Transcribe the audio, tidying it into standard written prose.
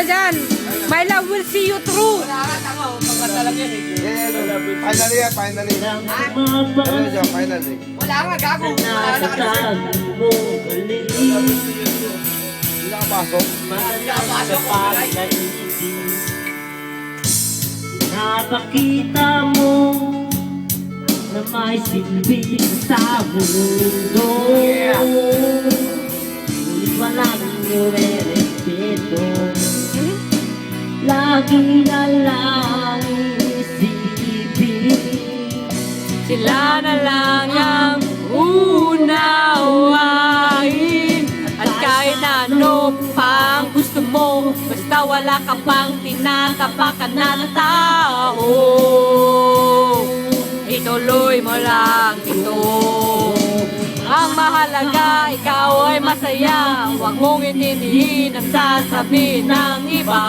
dyan. My love will see you through. Finally yan, finally. Ano siya, finally. Wala nga, gago. Wala na ka na. Hindi nakapasok. Napakita mo na may silbi sa mundo. Ngunit walang nire-respeto. Lagi na lang isipin, Sila na lang ang unawain. At kahit ano pang gusto mo, basta wala ka pang tinatapakan na tao, ituloy mo lang ito. Ang mahalaga, ikaw ay masaya. Huwag mong intindihin ang sasabihin ng iba.